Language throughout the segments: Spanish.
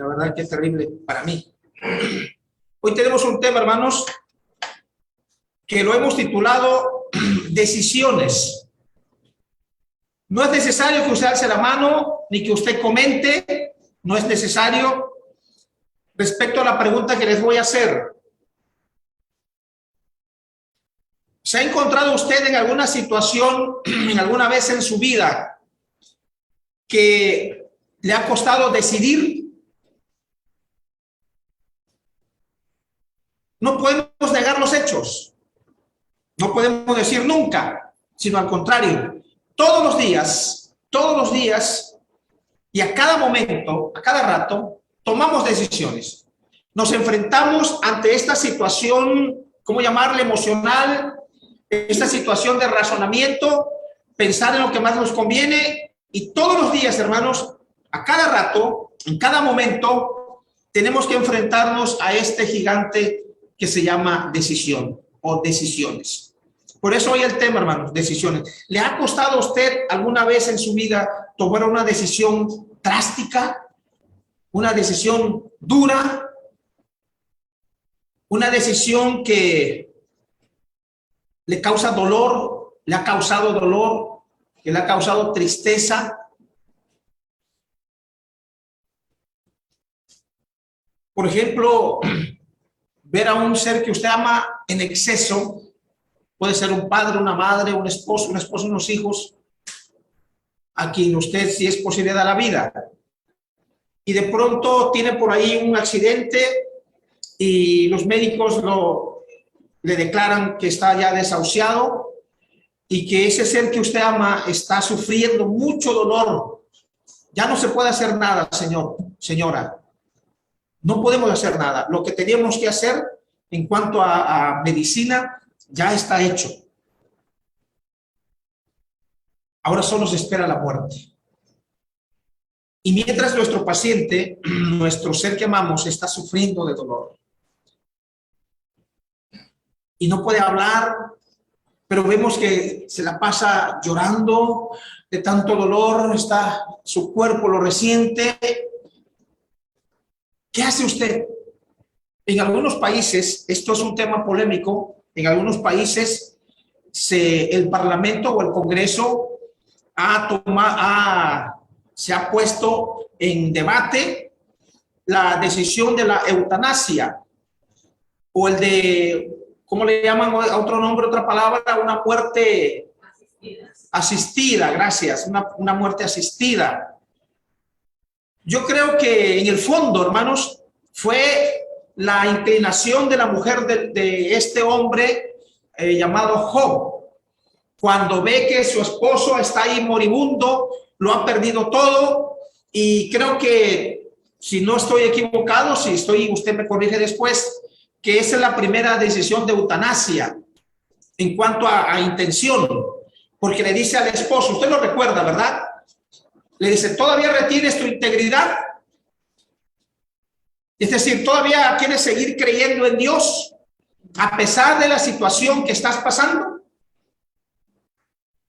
La verdad que es terrible para mí. Hoy tenemos un tema, hermanos, que lo hemos titulado decisiones. No es necesario que usted alce la mano ni que usted comente, no es necesario respecto a la pregunta que les voy a hacer. ¿Se ha encontrado usted en alguna situación, en alguna vez en su vida, que le ha costado decidir? No podemos negar los hechos, no podemos decir nunca, sino al contrario, todos los días y a cada momento, a cada rato, tomamos decisiones. Nos enfrentamos ante esta situación, ¿cómo llamarle? Emocional, esta situación de razonamiento, pensar en lo que más nos conviene, y todos los días, hermanos, a cada rato, en cada momento, tenemos que enfrentarnos a este gigante que se llama decisión o decisiones. Por eso hoy el tema, hermanos, decisiones. ¿Le ha costado a usted alguna vez en su vida tomar una decisión drástica, una decisión dura, una decisión que le causa dolor, le ha causado dolor, que le ha causado tristeza? Por ejemplo, ver a un ser que usted ama en exceso, puede ser un padre, una madre, un esposo, unos hijos, a quien usted, si es posible, da la vida. Y de pronto tiene por ahí un accidente y los médicos le declaran que está ya desahuciado y que ese ser que usted ama está sufriendo mucho dolor. Ya no se puede hacer nada, señor, señora. No podemos hacer nada. Lo que teníamos que hacer en cuanto a medicina ya está hecho. Ahora solo se espera la muerte. Y mientras nuestro paciente, nuestro ser que amamos, está sufriendo de dolor y no puede hablar, pero vemos que se la pasa llorando de tanto dolor, su cuerpo lo resiente. ¿Qué hace usted? En algunos países, esto es un tema polémico, en algunos países el Parlamento o el Congreso se ha puesto en debate la decisión de la eutanasia o el de, ¿cómo le llaman a otro nombre, otra palabra? Una muerte asistida, gracias, una muerte asistida. Yo creo que en el fondo, hermanos, fue la inclinación de la mujer de este hombre llamado Job, cuando ve que su esposo está ahí moribundo, lo ha perdido todo, y creo que, si no estoy equivocado, si estoy, usted me corrige después, que esa es la primera decisión de eutanasia en cuanto a intención, porque le dice al esposo, usted lo recuerda, ¿verdad? Le dice, ¿todavía retienes tu integridad? Es decir, ¿todavía quieres seguir creyendo en Dios a pesar de la situación que estás pasando?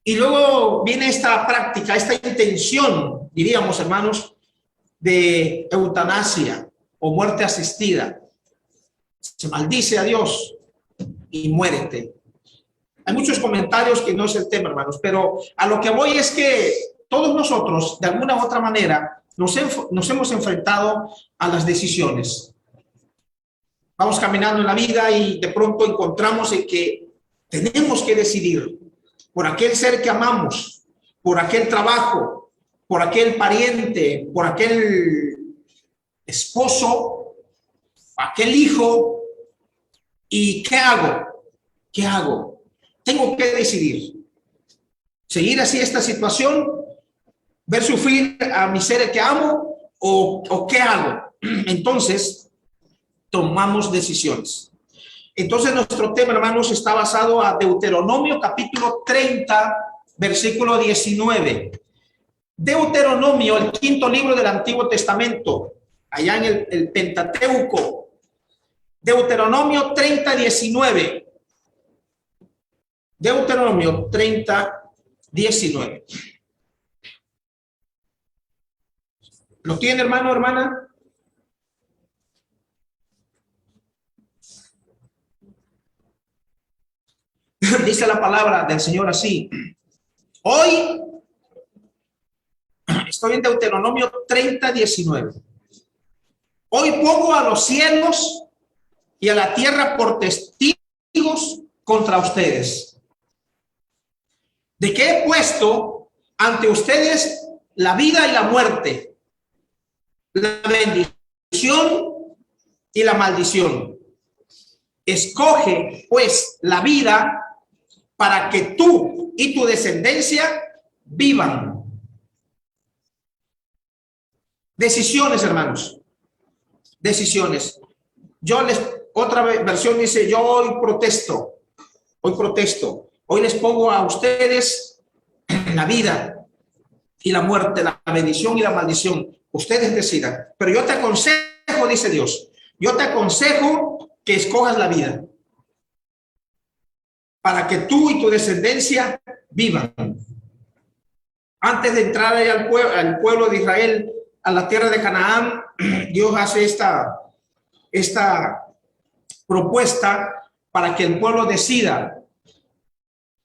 Y luego viene esta práctica, esta intención, diríamos, hermanos, de eutanasia o muerte asistida. Se maldice a Dios y muérete. Hay muchos comentarios que no es el tema, hermanos, pero a lo que voy es que todos nosotros, de alguna u otra manera, nos hemos enfrentado a las decisiones. Vamos caminando en la vida y de pronto encontramos en que tenemos que decidir por aquel ser que amamos, por aquel trabajo, por aquel pariente, por aquel esposo, aquel hijo. ¿Y qué hago? ¿Qué hago? Tengo que decidir. ¿Seguir así esta situación? ¿Ver sufrir a mi ser que amo? ¿O qué hago? Entonces, tomamos decisiones. Entonces, nuestro tema, hermanos, está basado a Deuteronomio capítulo 30, versículo 19. Deuteronomio, el quinto libro del Antiguo Testamento, allá en el Pentateuco. Deuteronomio 30, 19. Deuteronomio 30, 19. ¿Lo tiene, hermano, hermana? Dice la palabra del Señor así. Hoy estoy en Deuteronomio 30:19. Hoy pongo a los cielos y a la tierra por testigos contra ustedes, de que he puesto ante ustedes la vida y la muerte, la bendición y la maldición. Escoge pues la vida para que tú y tu descendencia vivan. Decisiones, hermanos. Decisiones. Otra versión dice, yo hoy protesto. Hoy les pongo a ustedes la vida y la muerte, la bendición y la maldición. Ustedes decidan. Pero yo te aconsejo, dice Dios, yo te aconsejo que escojas la vida para que tú y tu descendencia vivan. Antes de entrar ahí al pueblo de Israel, a la tierra de Canaán, Dios hace esta propuesta para que el pueblo decida.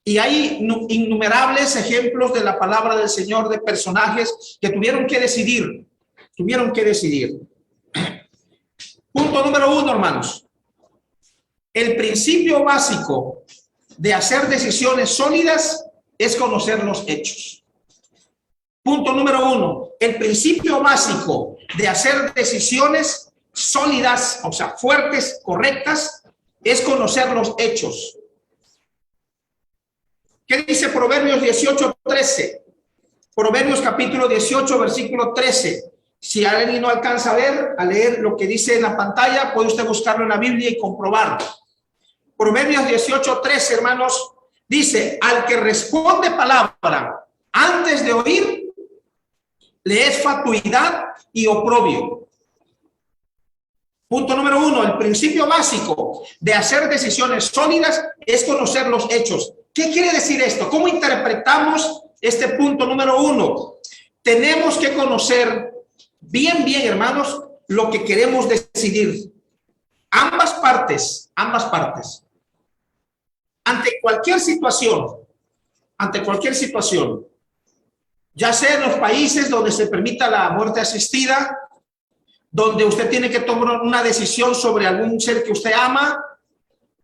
Y hay innumerables ejemplos de la palabra del Señor de personajes que tuvieron que decidir. Punto número 1, hermanos. El principio básico de hacer decisiones sólidas es conocer los hechos. Punto número 1. El principio básico de hacer decisiones sólidas, o sea, fuertes, correctas, es conocer los hechos. ¿Qué dice Proverbios 18:13? Proverbios capítulo 18, versículo 13. Si alguien no alcanza a leer lo que dice en la pantalla, puede usted buscarlo en la Biblia y comprobarlo. Proverbios 18:13, hermanos, dice, al que responde palabra antes de oír, le es fatuidad y oprobio. Punto número 1, el principio básico de hacer decisiones sólidas es conocer los hechos. ¿Qué quiere decir esto? ¿Cómo interpretamos este punto número 1? Tenemos que conocer bien, hermanos, lo que queremos decidir. Ambas partes. Ante cualquier situación, ya sea en los países donde se permita la muerte asistida, donde usted tiene que tomar una decisión sobre algún ser que usted ama,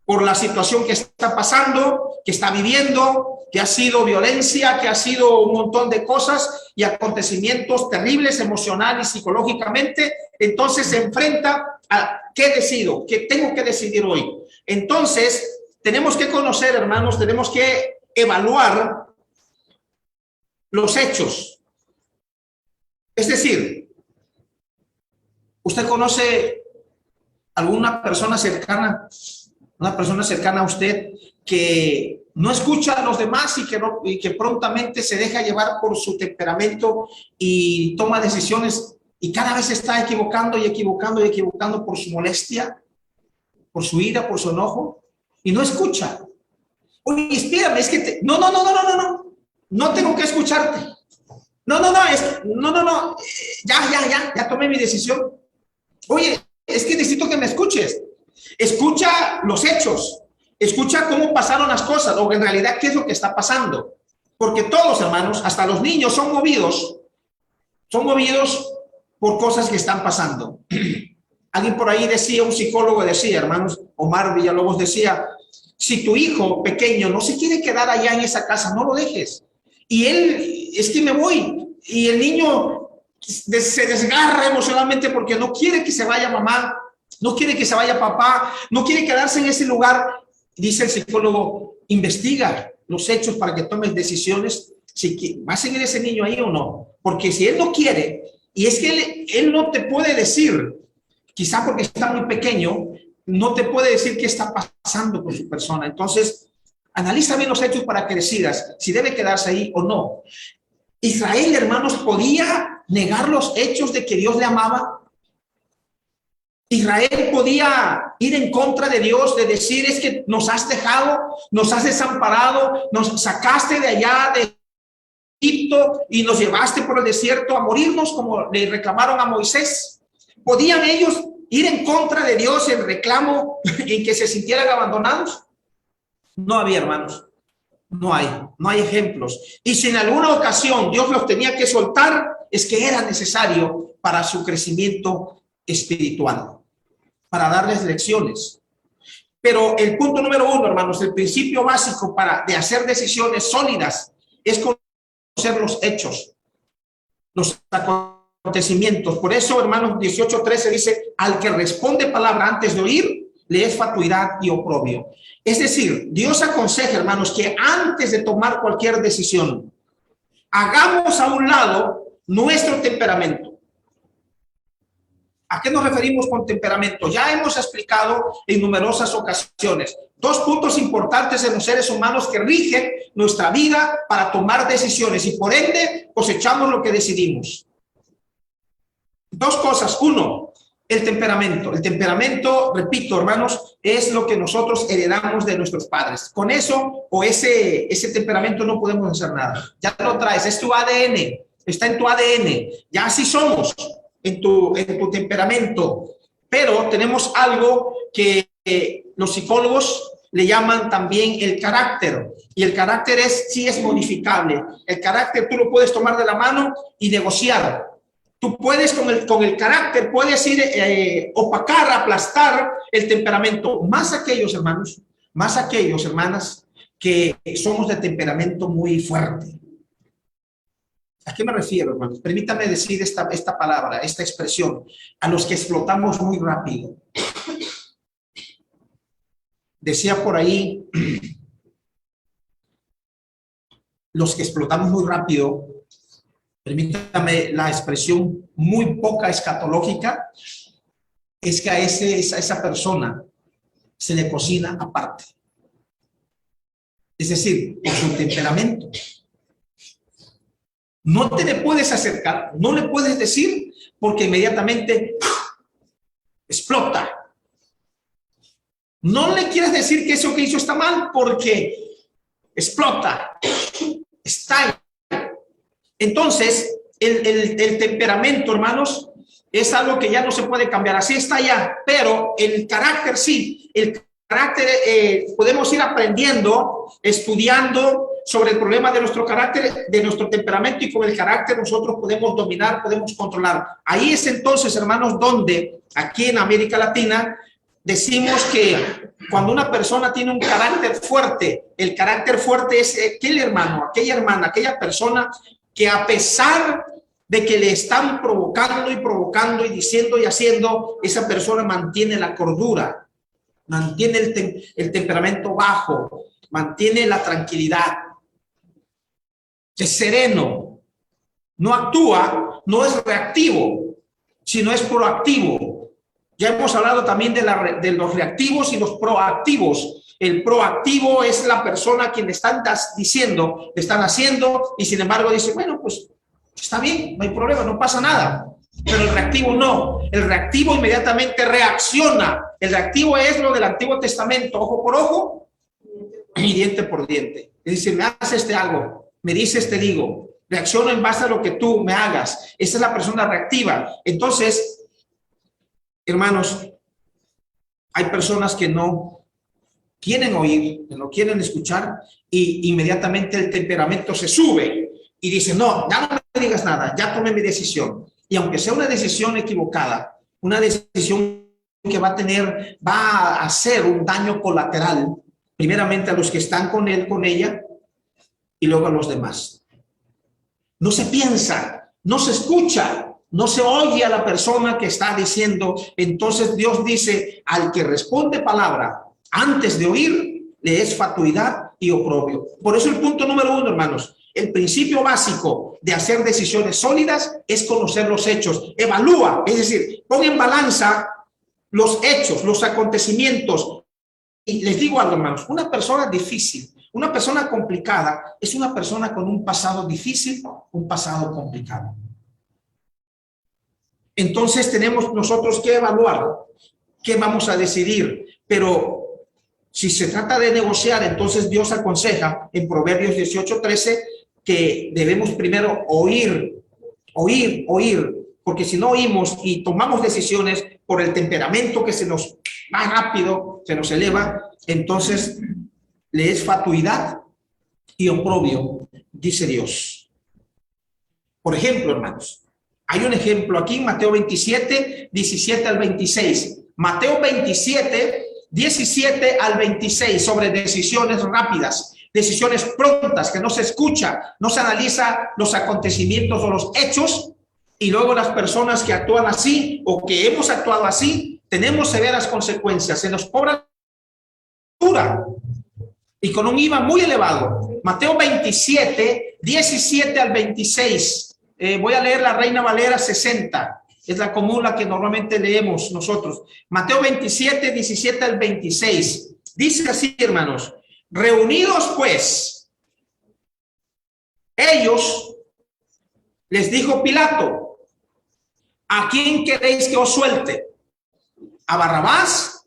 por la situación que está pasando, que está viviendo, que ha sido violencia, que ha sido un montón de cosas y acontecimientos terribles emocional y psicológicamente, entonces se enfrenta a ¿qué decido? ¿Qué tengo que decidir hoy? Entonces, tenemos que conocer, hermanos, tenemos que evaluar los hechos. Es decir, ¿usted conoce alguna persona cercana a usted que no escucha a los demás y que prontamente se deja llevar por su temperamento y toma decisiones y cada vez se está equivocando por su molestia, por su ira, por su enojo y no escucha? Oye, espérame, es que no tengo que escucharte. Ya tomé mi decisión. Oye, es que necesito que me escuches. Escucha los hechos, escucha cómo pasaron las cosas, o en realidad qué es lo que está pasando. Porque todos, hermanos, hasta los niños son movidos por cosas que están pasando. Alguien por ahí decía, un psicólogo decía, hermanos, Omar Villalobos decía, si tu hijo pequeño no se quiere quedar allá en esa casa, no lo dejes. Y él, es que me voy, y el niño se desgarra emocionalmente porque no quiere que se vaya mamá, no quiere que se vaya papá, no quiere quedarse en ese lugar. Dice el psicólogo, investiga los hechos para que tomes decisiones si va a seguir ese niño ahí o no. Porque si él no quiere, y es que él no te puede decir, quizá porque está muy pequeño, no te puede decir qué está pasando con su persona. Entonces, analiza bien los hechos para que decidas si debe quedarse ahí o no. Israel, hermanos, podía negar los hechos de que Dios le amaba. Israel podía ir en contra de Dios, de decir, es que nos has dejado, nos has desamparado, nos sacaste de allá de Egipto y nos llevaste por el desierto a morirnos, como le reclamaron a Moisés. ¿Podían ellos ir en contra de Dios en reclamo y que se sintieran abandonados? No había, hermanos. No hay ejemplos. Y si en alguna ocasión Dios los tenía que soltar, es que era necesario para su crecimiento espiritual, para darles lecciones. Pero el punto número uno, hermanos, el principio básico de hacer decisiones sólidas es conocer los hechos, los acontecimientos. Por eso, hermanos, 18:13 dice, al que responde palabra antes de oír, le es fatuidad y oprobio. Es decir, Dios aconseja, hermanos, que antes de tomar cualquier decisión, hagamos a un lado nuestro temperamento. ¿A qué nos referimos con temperamento? Ya hemos explicado en numerosas ocasiones dos puntos importantes en los seres humanos que rigen nuestra vida para tomar decisiones y por ende cosechamos lo que decidimos. Dos cosas. Uno, el temperamento. El temperamento, repito, hermanos, es lo que nosotros heredamos de nuestros padres. Con eso o ese temperamento no podemos hacer nada. Ya lo traes, es tu ADN, está en tu ADN. Ya así somos. En tu temperamento, pero tenemos algo que los psicólogos le llaman también el carácter, y el carácter sí es modificable. El carácter tú lo puedes tomar de la mano y negociar. Tú puedes con el carácter, puedes ir opacar, aplastar el temperamento, más aquellos hermanos, más aquellos hermanas que somos de temperamento muy fuerte. ¿A qué me refiero, hermanos? Permítame decir esta palabra, esta expresión, a los que explotamos muy rápido. Decía por ahí, los que explotamos muy rápido, permítame la expresión muy poca escatológica, es que a esa persona se le cocina aparte. Es decir, por su temperamento. No te le puedes acercar, no le puedes decir, porque inmediatamente explota. No le quieres decir que eso que hizo está mal, porque explota, estalla. Entonces, el temperamento, hermanos, es algo que ya no se puede cambiar, así está ya, pero el carácter sí. El carácter podemos ir aprendiendo, estudiando sobre el problema de nuestro carácter, de nuestro temperamento, y con el carácter nosotros podemos dominar, podemos controlar. Ahí es entonces, hermanos, donde aquí en América Latina decimos que cuando una persona tiene un carácter fuerte, el carácter fuerte es aquel hermano, aquella hermana, aquella persona que a pesar de que le están provocando y diciendo y haciendo, esa persona mantiene la cordura, mantiene el temperamento bajo, mantiene la tranquilidad, es sereno, no actúa, no es reactivo, sino es proactivo. Ya hemos hablado también de los reactivos y los proactivos. El proactivo es la persona a quien le están diciendo, le están haciendo, y sin embargo dice, bueno, pues está bien, no hay problema, no pasa nada. Pero el reactivo no. El reactivo inmediatamente reacciona. El reactivo es lo del Antiguo Testamento, ojo por ojo y diente por diente. Es decir, me haces algo, me dices, te digo. Reacciono en base a lo que tú me hagas. Esa es la persona reactiva. Entonces, hermanos, hay personas que no quieren oír, que no quieren escuchar, y inmediatamente el temperamento se sube y dice, no, ya no me digas nada, ya tomé mi decisión. Y aunque sea una decisión equivocada, una decisión que va a hacer un daño colateral, primeramente a los que están con él, con ella, y luego a los demás. No se piensa, no se escucha, no se oye a la persona que está diciendo. Entonces Dios dice, al que responde palabra antes de oír, le es fatuidad y oprobio. Por eso el punto número uno, hermanos, el principio básico de hacer decisiones sólidas es conocer los hechos. Evalúa, es decir, pon en balanza los hechos, los acontecimientos. Y les digo algo, hermanos, una persona difícil, una persona complicada, es una persona con un pasado difícil, un pasado complicado. Entonces tenemos nosotros que evaluar qué vamos a decidir. Pero si se trata de negociar, entonces Dios aconseja en Proverbios 18:13 que debemos primero oír, porque si no oímos y tomamos decisiones por el temperamento que se nos va rápido, se nos eleva, entonces le es fatuidad y oprobio, dice Dios. Por ejemplo, hermanos, hay un ejemplo aquí en Mateo 27, 17 al 26. Mateo 27, 17 al 26, sobre decisiones rápidas, decisiones prontas, que no se escucha, no se analiza los acontecimientos o los hechos, y luego las personas que actúan así o que hemos actuado así, tenemos severas consecuencias. Se nos cobra y con un IVA muy elevado. Mateo 27, 17 al 26. Voy a leer la Reina Valera 60. Es la común, la que normalmente leemos nosotros. Mateo 27, 17 al 26. Dice así, hermanos: reunidos pues ellos, les dijo Pilato: ¿a quién queréis que os suelte? ¿A Barrabás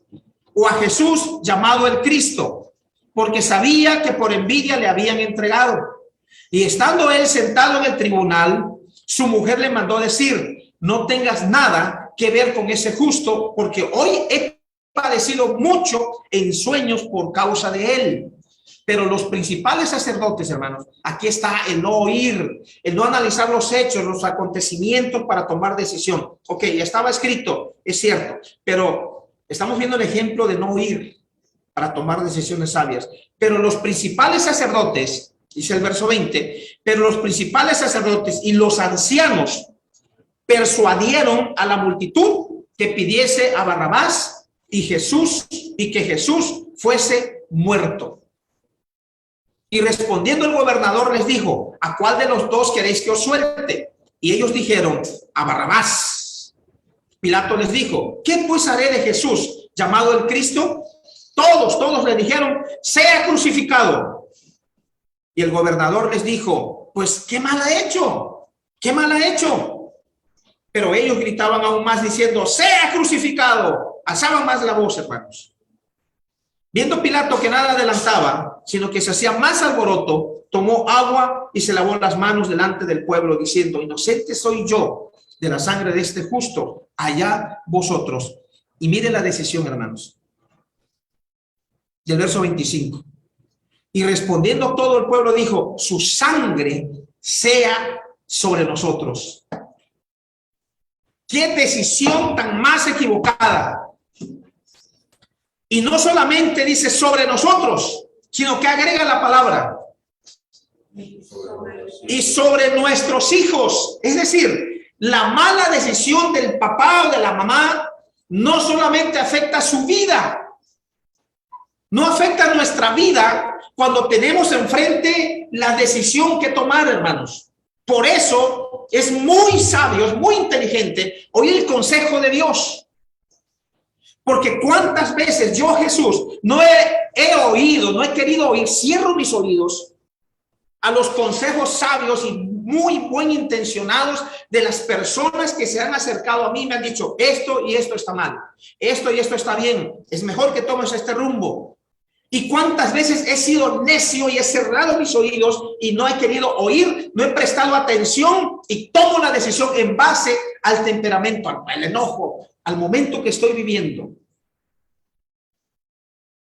o a Jesús, llamado el Cristo? Porque sabía que por envidia le habían entregado. Y estando él sentado en el tribunal, su mujer le mandó decir: no tengas nada que ver con ese justo, porque hoy he padecido mucho en sueños por causa de él. Pero los principales sacerdotes, hermanos, aquí está el no oír, el no analizar los hechos, los acontecimientos para tomar decisión. Ok, ya estaba escrito, es cierto, pero estamos viendo el ejemplo de no oír para tomar decisiones sabias. Pero los principales sacerdotes, dice el verso 20, pero los principales sacerdotes y los ancianos persuadieron a la multitud que pidiese a Barrabás y que Jesús fuese muerto. Y respondiendo el gobernador les dijo: ¿a cuál de los dos queréis que os suelte? Y ellos dijeron: a Barrabás. Pilato les dijo: ¿qué pues haré de Jesús, llamado el Cristo? Todos le dijeron: sea crucificado. Y el gobernador les dijo: pues qué mal ha hecho, qué mal ha hecho. Pero ellos gritaban aún más diciendo: sea crucificado. Alzaban más la voz, hermanos. Viendo Pilato que nada adelantaba, sino que se hacía más alboroto, tomó agua y se lavó las manos delante del pueblo, diciendo: inocente soy yo de la sangre de este justo, allá vosotros. Y miren la decisión, hermanos, del verso 25. Y respondiendo todo el pueblo dijo: su sangre sea sobre nosotros. ¡Qué decisión tan más equivocada! Y no solamente dice sobre nosotros, sino que agrega la palabra y sobre nuestros hijos. Es decir, la mala decisión del papá o de la mamá no solamente afecta su vida, no afecta nuestra vida cuando tenemos enfrente la decisión que tomar, hermanos. Por eso es muy sabio, es muy inteligente oír el consejo de Dios. Porque cuántas veces yo, Jesús, no he oído, no he querido oír, cierro mis oídos a los consejos sabios y muy buen intencionados de las personas que se han acercado a mí, me han dicho: esto y esto está mal, esto y esto está bien, es mejor que tomes este rumbo. Y cuántas veces he sido necio y he cerrado mis oídos y no he querido oír, no he prestado atención y tomo la decisión en base al temperamento, al enojo, al momento que estoy viviendo.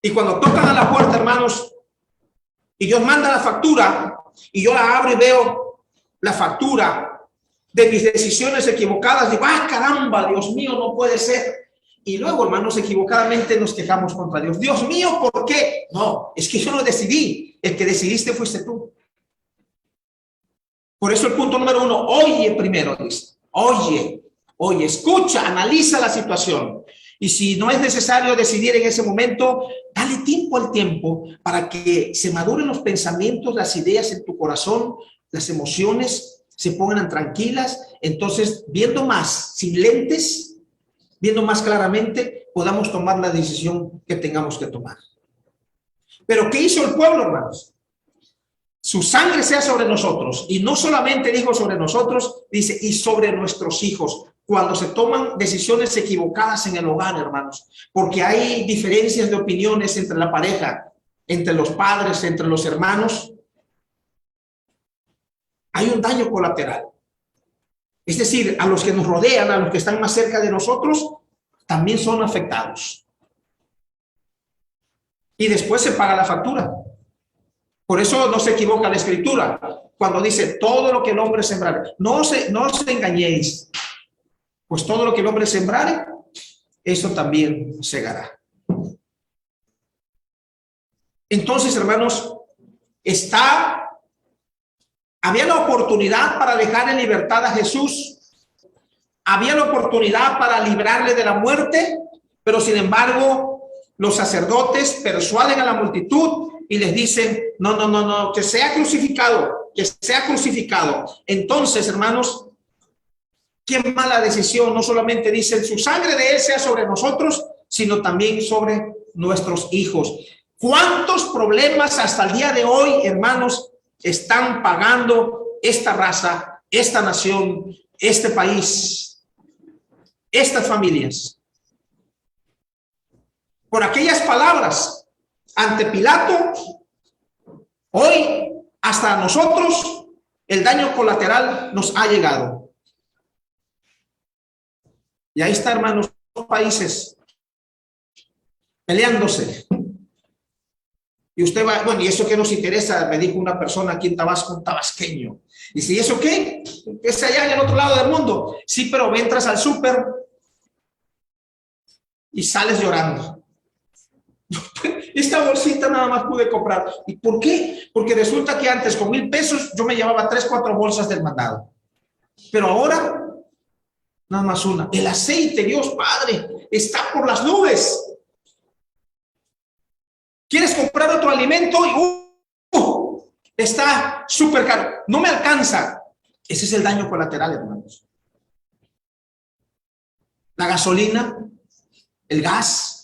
Y cuando tocan a la puerta, hermanos, y Dios manda la factura, y yo la abro y veo la factura de mis decisiones equivocadas, digo: ¡ah, caramba, Dios mío, no puede ser! Y luego, hermanos, equivocadamente nos quejamos contra Dios. Dios mío, ¿por qué? No, es que yo no decidí. El que decidiste fuiste tú. Por eso el punto número 1, oye primero, dice. Oye, escucha, analiza la situación. Y si no es necesario decidir en ese momento, dale tiempo al tiempo para que se maduren los pensamientos, las ideas en tu corazón, las emociones se pongan tranquilas. Entonces, viendo más, sin lentes, viendo más claramente, podamos tomar la decisión que tengamos que tomar. Pero ¿qué hizo el pueblo, hermanos? Su sangre sea sobre nosotros. Y no solamente dijo sobre nosotros, dice: y sobre nuestros hijos. Cuando se toman decisiones equivocadas en el hogar, hermanos, porque hay diferencias de opiniones entre la pareja, entre los padres, entre los hermanos, hay un daño colateral. Es decir, a los que nos rodean, a los que están más cerca de nosotros, también son afectados. Y después se paga la factura. Por eso no se equivoca la escritura cuando dice todo lo que el hombre sembrare. No os engañéis, pues todo lo que el hombre sembrare, eso también segará. Entonces, hermanos, había la oportunidad para dejar en libertad a Jesús. Había la oportunidad para librarle de la muerte, pero sin embargo, los sacerdotes persuaden a la multitud y les dicen, no, que sea crucificado, que sea crucificado. Entonces, hermanos, qué mala decisión. No solamente dicen, su sangre de él sea sobre nosotros, sino también sobre nuestros hijos. ¿Cuántos problemas hasta el día de hoy, hermanos, están pagando esta raza, esta nación, este país, estas familias? Por aquellas palabras ante Pilato, hoy hasta nosotros el daño colateral nos ha llegado. Y ahí está, hermanos, los países peleándose. Y usted va, bueno, ¿y eso qué nos interesa? Me dijo una persona aquí en Tabasco, un tabasqueño. Y si eso qué, es allá en el otro lado del mundo. Sí, pero entras al súper y sales llorando. Esta bolsita nada más pude comprar. ¿Y por qué? Porque resulta que antes con 1,000 pesos yo me llevaba 3, 4 bolsas del mandado. Pero ahora, nada más una. El aceite, Dios Padre, está por las nubes. ¿Quieres comprar otro alimento? Y está súper caro. No me alcanza. Ese es el daño colateral, hermanos. La gasolina, el gas.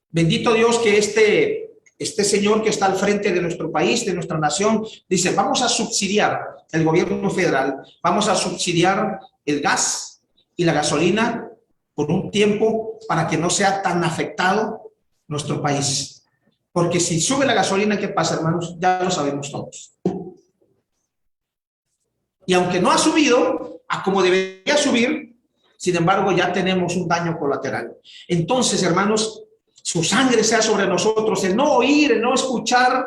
Bendito Dios que este señor que está al frente de nuestro país, de nuestra nación, dice, vamos a subsidiar, el gobierno federal, vamos a subsidiar el gas y la gasolina por un tiempo para que no sea tan afectado nuestro país. Porque si sube la gasolina, ¿qué pasa, hermanos? Ya lo sabemos todos. Y aunque no ha subido a como debería subir, sin embargo, ya tenemos un daño colateral. Entonces, hermanos, su sangre sea sobre nosotros, el no oír, el no escuchar,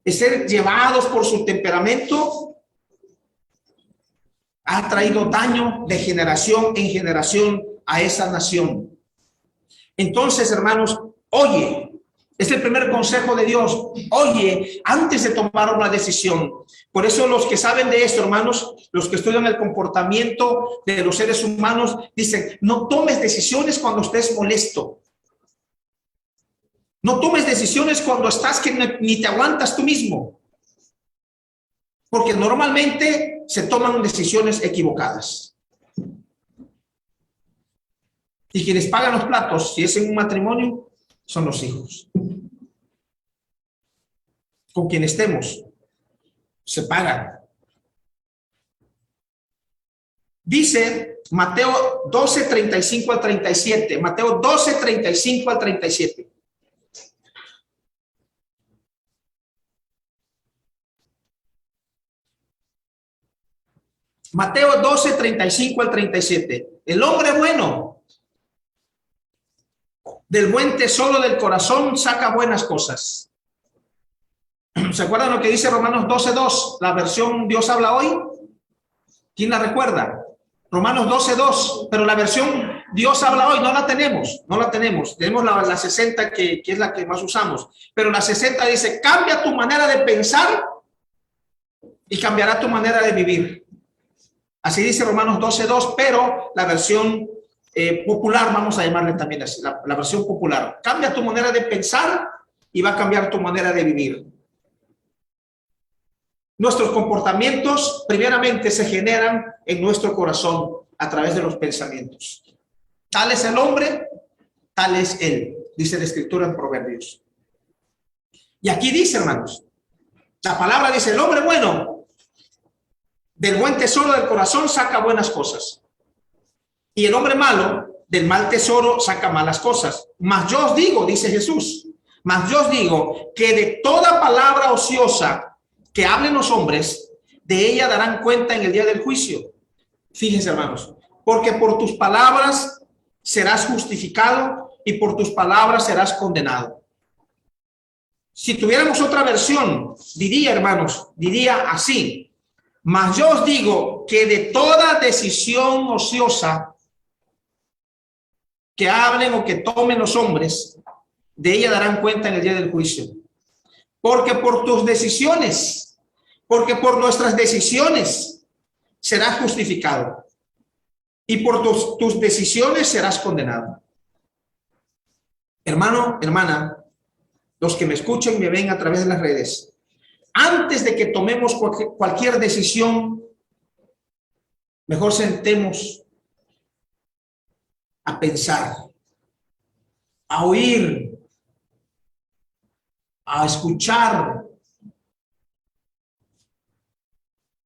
el ser llevados por su temperamento, ha traído daño de generación en generación a esa nación. Entonces, hermanos, oye, es el primer consejo de Dios, oye, antes de tomar una decisión. Por eso los que saben de esto, hermanos, los que estudian el comportamiento de los seres humanos, dicen, no tomes decisiones cuando estés molesto. No tomes decisiones cuando estás que ni te aguantas tú mismo. Porque normalmente se toman decisiones equivocadas. Y quienes pagan los platos, si es en un matrimonio, son los hijos. Con quien estemos, se pagan. Dice Mateo 12, 35 al 37. Mateo 12, 35 al 37. Mateo 12, 35 al 37. El hombre bueno, del buen tesoro del corazón, saca buenas cosas. ¿Se acuerdan lo que dice Romanos 12, 2? La versión Dios habla hoy. ¿Quién la recuerda? Romanos 12, 2. Pero la versión Dios habla hoy no la tenemos. No la tenemos. Tenemos la 60 que es la que más usamos. Pero la 60 dice, cambia tu manera de pensar y cambiará tu manera de vivir. Así dice Romanos 12, 2, pero la versión popular, vamos a llamarle también así, la versión popular. Cambia tu manera de pensar y va a cambiar tu manera de vivir. Nuestros comportamientos primeramente se generan en nuestro corazón a través de los pensamientos. Tal es el hombre, tal es él, dice la escritura en Proverbios. Y aquí dice, hermanos, la palabra dice, el hombre bueno, del buen tesoro del corazón saca buenas cosas. Y el hombre malo, del mal tesoro saca malas cosas. Mas yo os digo, dice Jesús, mas yo os digo que de toda palabra ociosa que hablen los hombres, de ella darán cuenta en el día del juicio. Fíjense, hermanos, porque por tus palabras serás justificado y por tus palabras serás condenado. Si tuviéramos otra versión, diría, hermanos, diría así: mas yo os digo que de toda decisión ociosa que hablen o que tomen los hombres, de ella darán cuenta en el día del juicio. Porque por tus decisiones, porque por nuestras decisiones serás justificado, y por tus decisiones serás condenado. Hermano, hermana, los que me escuchan y me ven a través de las redes, antes de que tomemos cualquier decisión, mejor sentemos a pensar, a oír, a escuchar.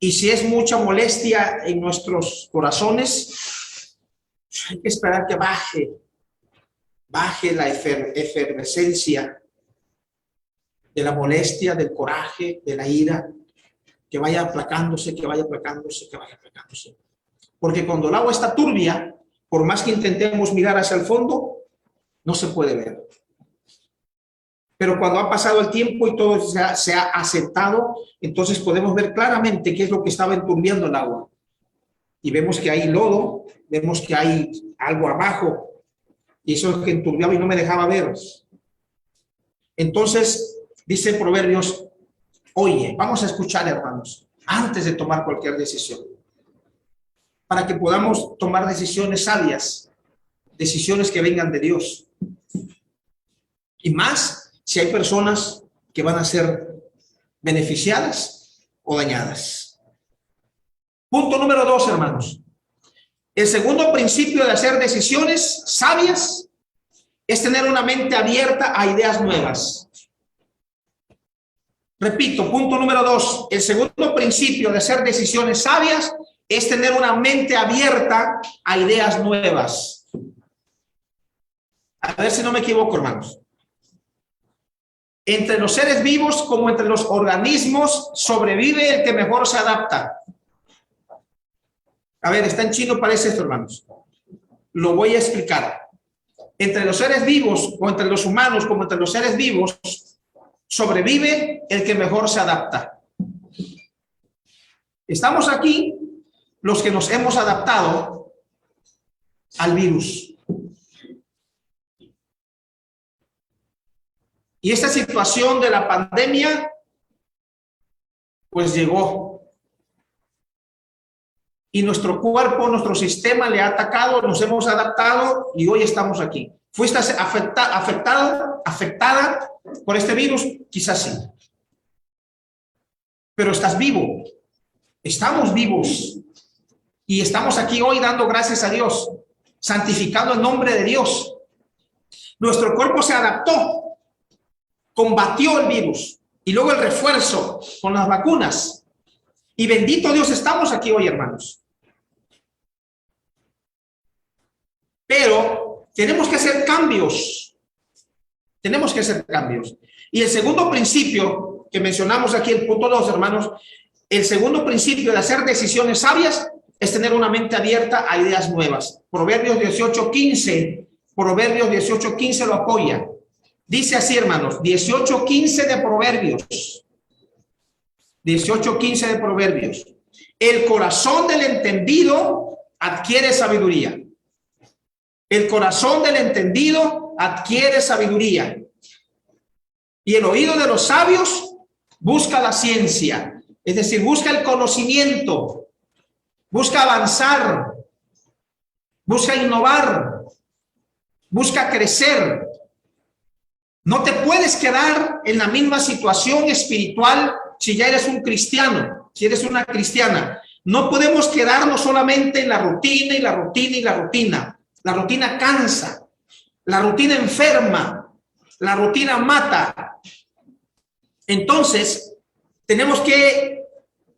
Y si es mucha molestia en nuestros corazones, hay que esperar que baje la efervescencia de la molestia, del coraje, de la ira, que vaya aplacándose, que vaya aplacándose, que vaya aplacándose. Porque cuando el agua está turbia, por más que intentemos mirar hacia el fondo, no se puede ver. Pero cuando ha pasado el tiempo y todo se ha aceptado, entonces podemos ver claramente qué es lo que estaba enturbiando el agua. Y vemos que hay lodo, vemos que hay algo abajo, y eso es lo que enturbiaba y no me dejaba ver. Entonces, dice Proverbios, oye, vamos a escuchar, hermanos, antes de tomar cualquier decisión, para que podamos tomar decisiones sabias, decisiones que vengan de Dios. Y más si hay personas que van a ser beneficiadas o dañadas. Punto número 2, hermanos. El segundo principio de hacer decisiones sabias es tener una mente abierta a ideas nuevas. Repito, punto número 2. El segundo principio de hacer decisiones sabias es tener una mente abierta a ideas nuevas. A ver si no me equivoco, hermanos. Entre los seres vivos como entre los organismos sobrevive el que mejor se adapta. A ver, está en chino, parece esto, hermanos. Lo voy a explicar. Entre los seres vivos o entre los humanos como entre los seres vivos sobrevive el que mejor se adapta. Estamos aquí los que nos hemos adaptado al virus. Y esta situación de la pandemia, pues llegó. Y nuestro cuerpo, nuestro sistema le ha atacado, nos hemos adaptado y hoy estamos aquí. ¿Fuiste afectada por este virus? Quizás sí. Pero estás vivo. Estamos vivos. Y estamos aquí hoy dando gracias a Dios, santificando el nombre de Dios. Nuestro cuerpo se adaptó. Combatió el virus y luego el refuerzo con las vacunas. Y bendito Dios, estamos aquí hoy, hermanos. Pero tenemos que hacer cambios. Tenemos que hacer cambios. Y el segundo principio que mencionamos aquí, el punto 2, hermanos, el segundo principio de hacer decisiones sabias es tener una mente abierta a ideas nuevas. Proverbios 18:15. Proverbios 18:15 lo apoya. Dice así, hermanos, 18:15 de Proverbios. 18:15 de Proverbios. El corazón del entendido adquiere sabiduría. El corazón del entendido adquiere sabiduría. Y el oído de los sabios busca la ciencia. Es decir, busca el conocimiento. Busca avanzar. Busca innovar. Busca crecer. No te puedes quedar en la misma situación espiritual si ya eres un cristiano, si eres una cristiana. No podemos quedarnos solamente en la rutina y la rutina y la rutina. La rutina cansa, la rutina enferma, la rutina mata. Entonces, tenemos que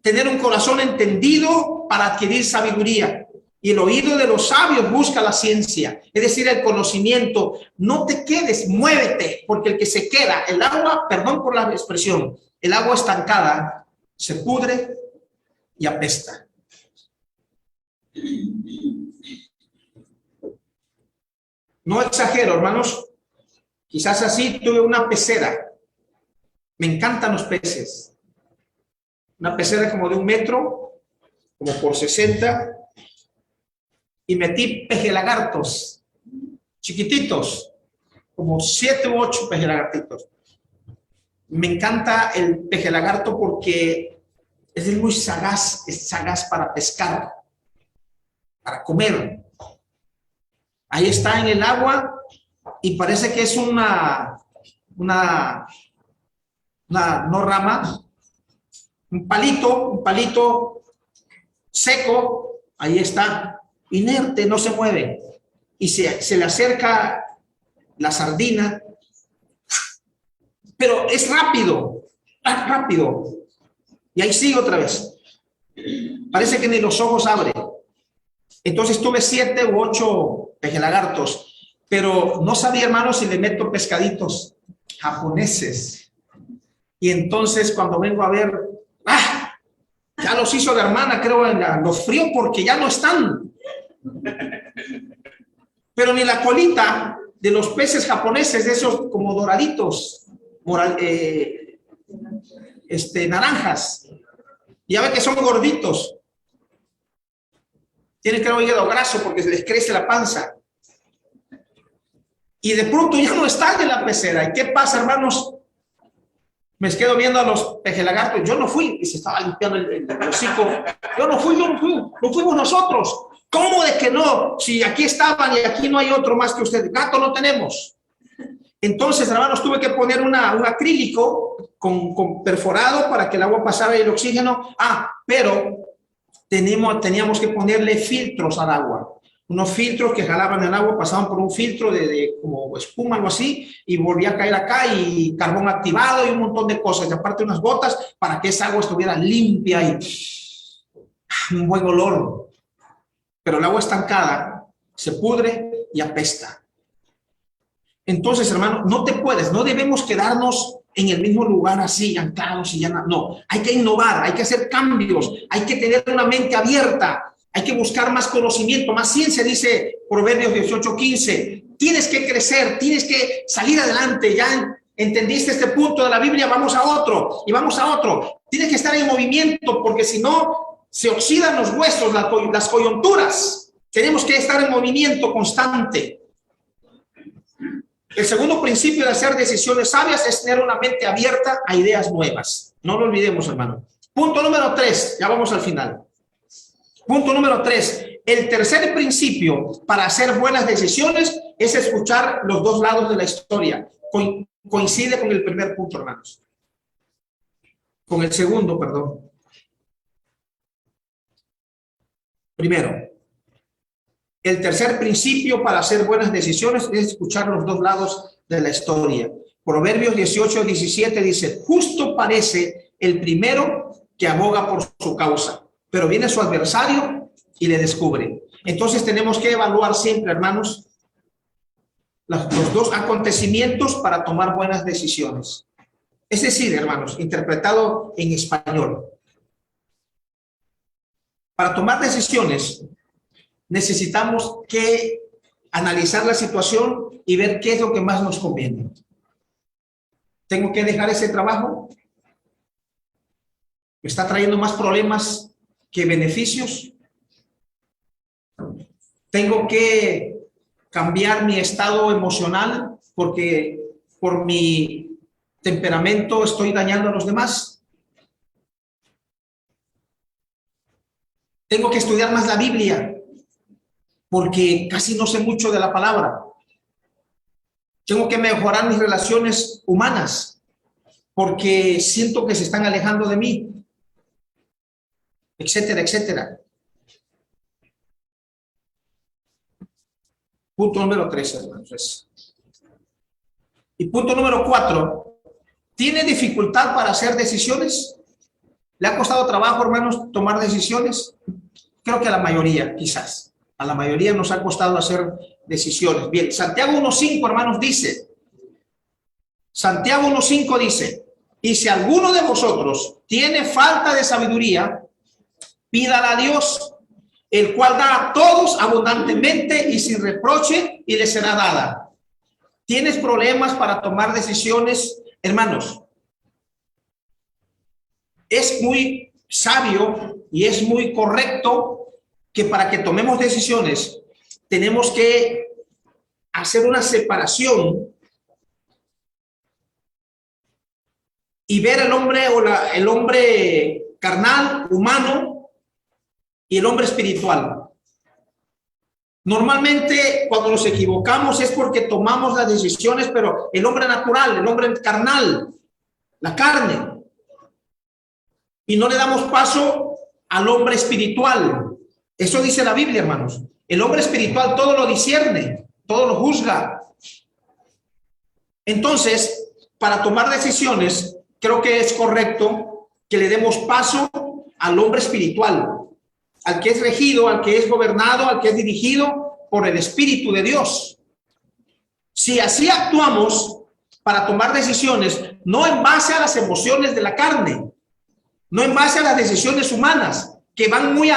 tener un corazón entendido para adquirir sabiduría. Y el oído de los sabios busca la ciencia, es decir, el conocimiento. No te quedes, muévete, porque el que se queda, el agua, perdón por la expresión, el agua estancada se pudre y apesta. No exagero, hermanos. Quizás así tuve una pecera Me encantan los peces. Una pecera como de 1 metro, como por 60, y metí pejelagartos chiquititos, como 7 u 8 pejelagartitos. Me encanta el pejelagarto porque es muy sagaz, es sagaz para pescar, para comer. Ahí está en el agua y parece que es una no rama, un palito seco, ahí está, inerte, no se mueve. Y se le acerca la sardina, pero es rápido. Y ahí sigue otra vez. Parece que ni los ojos abre. Entonces tuve 7 u 8 pejelagartos, pero no sabía, hermano, si le meto pescaditos japoneses. Y entonces cuando vengo a ver, ya los hizo la hermana, creo, los frío porque ya no están. Pero ni la colita de los peces japoneses, de esos como doraditos, naranjas. Ya ve que son gorditos. Tienen, creo, hígado graso porque se les crece la panza. Y de pronto ya no están en la pecera. ¿Y qué pasa, hermanos? Me quedo viendo a los pejelagartos. Yo no fui. Y se estaba limpiando el hocico. Yo no fui. No fuimos nosotros. ¿Cómo de que no? Si aquí estaban y aquí no hay otro más que ustedes. Gato no tenemos. Entonces, hermanos, tuve que poner un acrílico con perforado para que el agua pasara y el oxígeno. Pero teníamos que ponerle filtros al agua. Unos filtros que jalaban el agua, pasaban por un filtro de como espuma, algo así, y volvía a caer acá, y carbón activado y un montón de cosas. Y aparte unas gotas para que esa agua estuviera limpia y un buen olor. Pero el agua estancada se pudre y apesta. Entonces, hermano, no debemos quedarnos en el mismo lugar así, anclados y ya no. Hay que innovar, hay que hacer cambios, hay que tener una mente abierta, hay que buscar más conocimiento, más ciencia, dice Proverbios 18:15. Tienes que crecer, tienes que salir adelante. Ya entendiste este punto de la Biblia, vamos a otro y vamos a otro. Tienes que estar en movimiento porque si no, se oxidan los huesos, las coyunturas. Tenemos que estar en movimiento constante. El segundo principio de hacer decisiones sabias es tener una mente abierta a ideas nuevas. No lo olvidemos, hermano. Punto número 3, ya vamos al final. Punto número 3, el tercer principio para hacer buenas decisiones es escuchar los dos lados de la historia. Coincide con el primer punto, hermanos. Con el segundo, perdón. Primero, el tercer principio para hacer buenas decisiones es escuchar los dos lados de la historia. Proverbios 18:17 dice: justo parece el primero que aboga por su causa, pero viene su adversario y le descubre. Entonces tenemos que evaluar siempre, hermanos, los dos acontecimientos para tomar buenas decisiones. Es decir, hermanos, interpretado en español. Para tomar decisiones necesitamos que analizar la situación y ver qué es lo que más nos conviene. ¿Tengo que dejar ese trabajo? ¿Me está trayendo más problemas que beneficios? ¿Tengo que cambiar mi estado emocional porque por mi temperamento estoy dañando a los demás? ¿Tengo que estudiar más la Biblia porque casi no sé mucho de la palabra? Tengo que mejorar mis relaciones humanas porque siento que se están alejando de mí, etcétera, etcétera. Punto número 3, hermanos. Y punto número 4, ¿tiene dificultad para hacer decisiones? ¿Le ha costado trabajo, hermanos, tomar decisiones? Creo que a la mayoría, quizás. A la mayoría nos ha costado hacer decisiones. Bien, Santiago 1:5, hermanos, dice, Santiago 1:5 dice: y si alguno de vosotros tiene falta de sabiduría, pídala a Dios, el cual da a todos abundantemente y sin reproche, y le será dada. ¿Tienes problemas para tomar decisiones, hermanos? es muy sabio y es muy correcto que para que tomemos decisiones tenemos que hacer una separación y ver el hombre o el hombre carnal, humano, y el hombre espiritual. Normalmente cuando nos equivocamos es porque tomamos las decisiones, pero el hombre natural, el hombre carnal, la carne, y no le damos paso al hombre espiritual. Eso dice la Biblia, hermanos. El hombre espiritual todo lo discierne, todo lo juzga. Entonces, para tomar decisiones, creo que es correcto que le demos paso al hombre espiritual, al que es regido, al que es gobernado, al que es dirigido por el Espíritu de Dios. Si así actuamos para tomar decisiones, no en base a las emociones de la carne, no en base a las decisiones humanas, que van muy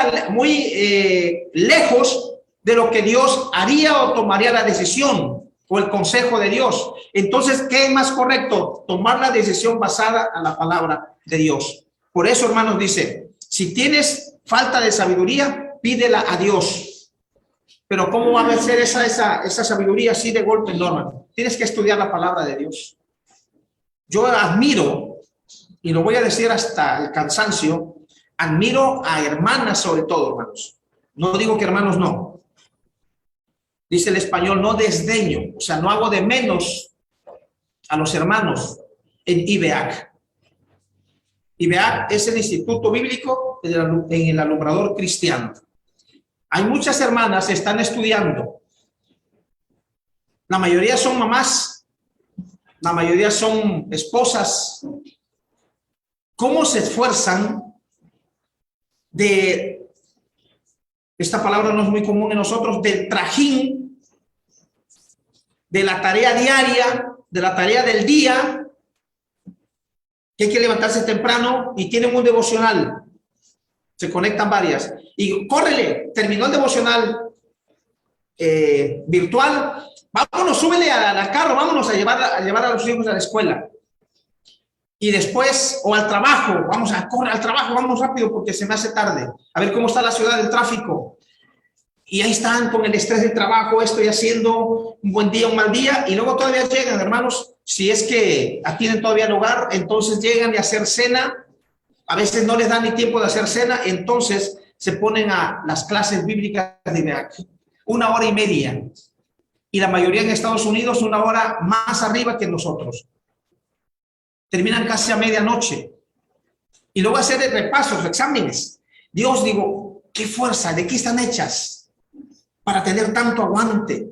lejos de lo que Dios haría o tomaría la decisión o el consejo de Dios. Entonces, ¿qué es más correcto? Tomar la decisión basada en la palabra de Dios. Por eso, hermanos, dice, si tienes falta de sabiduría, pídela a Dios. Pero ¿cómo va a ser esa sabiduría así de golpe? No, hermano. Tienes que estudiar la palabra de Dios. Yo admiro, y lo voy a decir hasta el cansancio, admiro a hermanas sobre todo, hermanos. No digo que hermanos no. Dice el español, no desdeño, o sea, no hago de menos a los hermanos en IBEAC. IBEAC es el Instituto Bíblico en el Alumbrador Cristiano. Hay muchas hermanas que están estudiando. La mayoría son mamás, la mayoría son esposas. ¿Cómo se esfuerzan de, esta palabra no es muy común en nosotros, del trajín, de la tarea diaria, de la tarea del día, que hay que levantarse temprano y tienen un devocional? Se conectan varias. Y córrele, terminó el devocional virtual, vámonos, súbele al carro, vámonos a llevar a los hijos a la escuela. Y después, o al trabajo, vamos a correr al trabajo, vamos rápido porque se me hace tarde. A ver cómo está la ciudad del tráfico. Y ahí están con el estrés del trabajo, estoy haciendo un buen día, un mal día, y luego todavía llegan, hermanos, si es que tienen todavía lugar, entonces llegan a hacer cena. A veces no les dan ni tiempo de hacer cena, entonces se ponen a las clases bíblicas de IBEAC. 1 hora y media. Y la mayoría en Estados Unidos 1 hora más arriba que nosotros. Terminan casi a medianoche. Y luego hacer repasos, exámenes. Dios, digo, qué fuerza, ¿de qué están hechas? Para tener tanto aguante.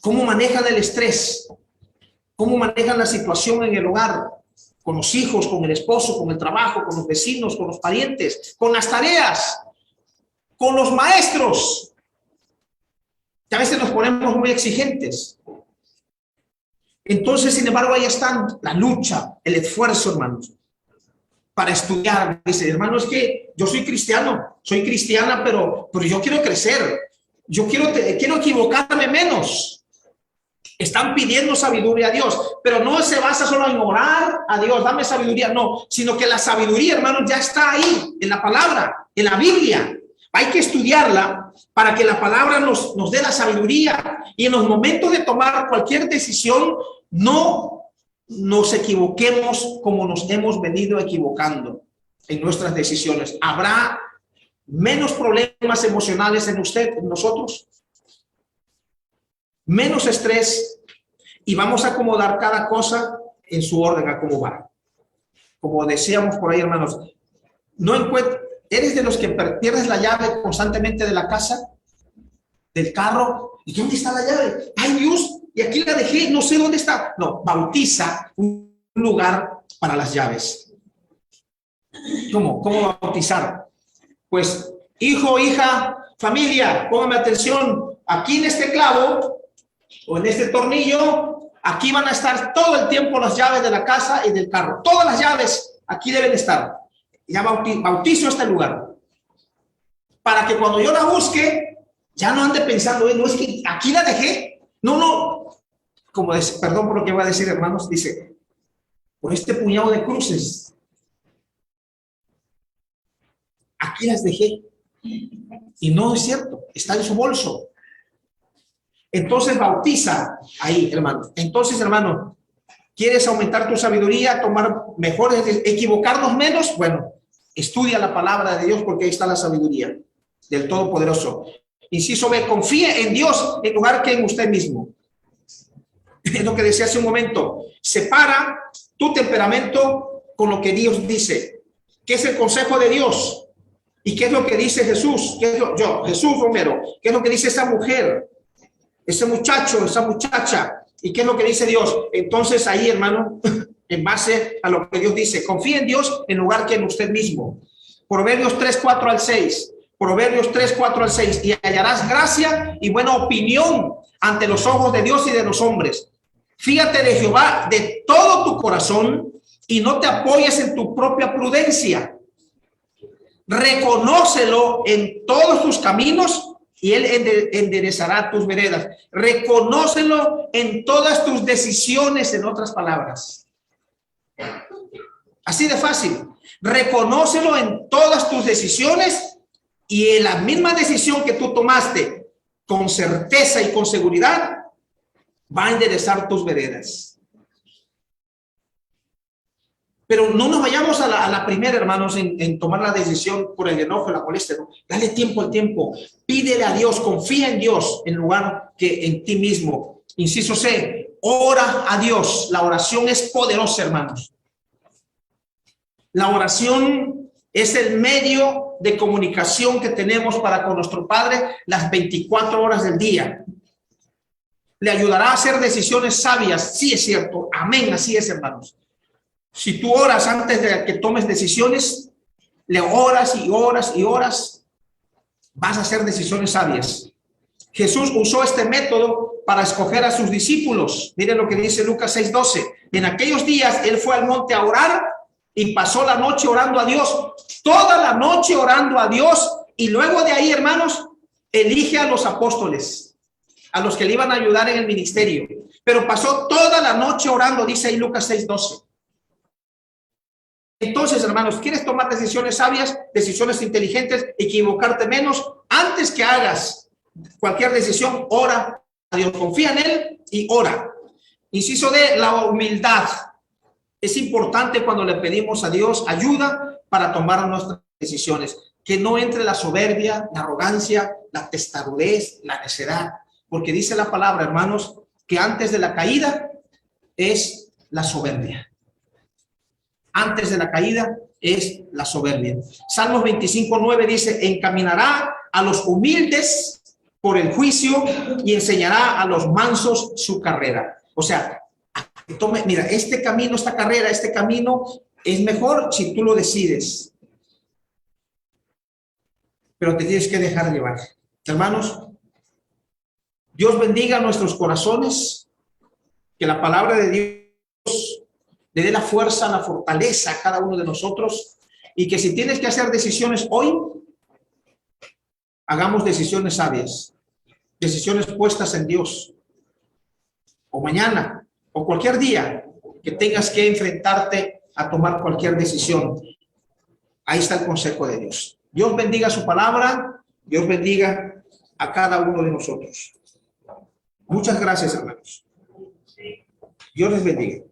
¿Cómo manejan el estrés? ¿Cómo manejan la situación en el hogar? Con los hijos, con el esposo, con el trabajo, con los vecinos, con los parientes, con las tareas, con los maestros, que a veces nos ponemos muy exigentes. Entonces, sin embargo, ahí están la lucha, el esfuerzo, hermanos, para estudiar. Dice, hermano, es que yo soy cristiano, soy cristiana, pero yo quiero crecer, yo quiero equivocarme menos. Están pidiendo sabiduría a Dios, pero no se basa solo en orar a Dios, dame sabiduría, no, sino que la sabiduría, hermanos, ya está ahí, en la palabra, en la Biblia. Hay que estudiarla para que la palabra nos dé la sabiduría, y en los momentos de tomar cualquier decisión no nos equivoquemos como nos hemos venido equivocando en nuestras decisiones. ¿Habrá menos problemas emocionales en usted, en nosotros? Menos estrés, y vamos a acomodar cada cosa en su orden, a cómo va. Como decíamos por ahí, hermanos, no encuentro. ¿Eres de los que pierdes la llave constantemente de la casa, del carro? ¿Y dónde está la llave? Ay, Dios, y aquí la dejé, no sé dónde está. No, bautiza un lugar para las llaves. ¿Cómo bautizar? Pues, hijo, hija, familia, póngame atención. Aquí en este clavo o en este tornillo, aquí van a estar todo el tiempo las llaves de la casa y del carro. Todas las llaves aquí deben estar. Ya bautizo este lugar, para que cuando yo la busque, ya no ande pensando, no es que aquí la dejé. No, como perdón por lo que voy a decir, hermanos, dice, por este puñado de cruces, aquí las dejé. Y no es cierto, está en su bolso. Entonces bautiza ahí, hermano. Entonces, hermano, ¿quieres aumentar tu sabiduría, tomar mejores, equivocarnos menos? Bueno, estudia la palabra de Dios, porque ahí está la sabiduría del Todopoderoso. Inciso B, confíe en Dios en lugar que en usted mismo. Es lo que decía hace un momento. Separa tu temperamento con lo que Dios dice. ¿Qué es el consejo de Dios? ¿Y qué es lo que dice Jesús? ¿Qué es Jesús Romero? ¿Qué es lo que dice esa mujer? Ese muchacho, esa muchacha. ¿Y qué es lo que dice Dios? Entonces ahí, hermano, en base a lo que Dios dice, confía en Dios en lugar que en usted mismo. Proverbios 3, 4 al 6. Proverbios 3, 4 al 6. Y hallarás gracia y buena opinión ante los ojos de Dios y de los hombres. Fíjate de Jehová de todo tu corazón y no te apoyes en tu propia prudencia. Reconócelo en todos tus caminos y él enderezará tus veredas. Reconócelo en todas tus decisiones, en otras palabras. Así de fácil. Reconócelo en todas tus decisiones y en la misma decisión que tú tomaste con certeza y con seguridad va a enderezar tus veredas. Pero no nos vayamos a la primera, hermanos, en tomar la decisión por el enojo, la molestia. ¿No? Dale tiempo al tiempo. Pídele a Dios, confía en Dios en lugar que en ti mismo. Inciso C, ora a Dios. La oración es poderosa, hermanos. La oración es el medio de comunicación que tenemos para con nuestro Padre las 24 horas del día. Le ayudará a hacer decisiones sabias. Sí, es cierto. Amén. Así es, hermanos. Si tú oras antes de que tomes decisiones, le oras y oras y oras, vas a hacer decisiones sabias. Jesús usó este método para escoger a sus discípulos. Miren lo que dice Lucas 6:12. En aquellos días él fue al monte a orar y pasó la noche orando a Dios. Toda la noche orando a Dios. Y luego de ahí, hermanos, elige a los apóstoles, a los que le iban a ayudar en el ministerio. Pero pasó toda la noche orando, dice ahí Lucas 6:12. Entonces, hermanos, ¿quieres tomar decisiones sabias, decisiones inteligentes, equivocarte menos? Antes que hagas cualquier decisión, ora a Dios, confía en Él y ora. Inciso D, la humildad. Es importante cuando le pedimos a Dios ayuda para tomar nuestras decisiones. Que no entre la soberbia, la arrogancia, la testarudez, la necedad. Porque dice la palabra, hermanos, que antes de la caída es la soberbia. Antes de la caída es la soberbia. Salmos 25:9 dice, encaminará a los humildes por el juicio y enseñará a los mansos su carrera. O sea, mira, este camino, esta carrera, este camino es mejor si tú lo decides. Pero te tienes que dejar llevar. Hermanos, Dios bendiga nuestros corazones, que la palabra de Dios le dé la fuerza, la fortaleza a cada uno de nosotros, y que si tienes que hacer decisiones hoy, hagamos decisiones sabias, decisiones puestas en Dios, o mañana, o cualquier día que tengas que enfrentarte a tomar cualquier decisión. Ahí está el consejo de Dios. Dios bendiga su palabra, Dios bendiga a cada uno de nosotros. Muchas gracias, hermanos. Dios les bendiga.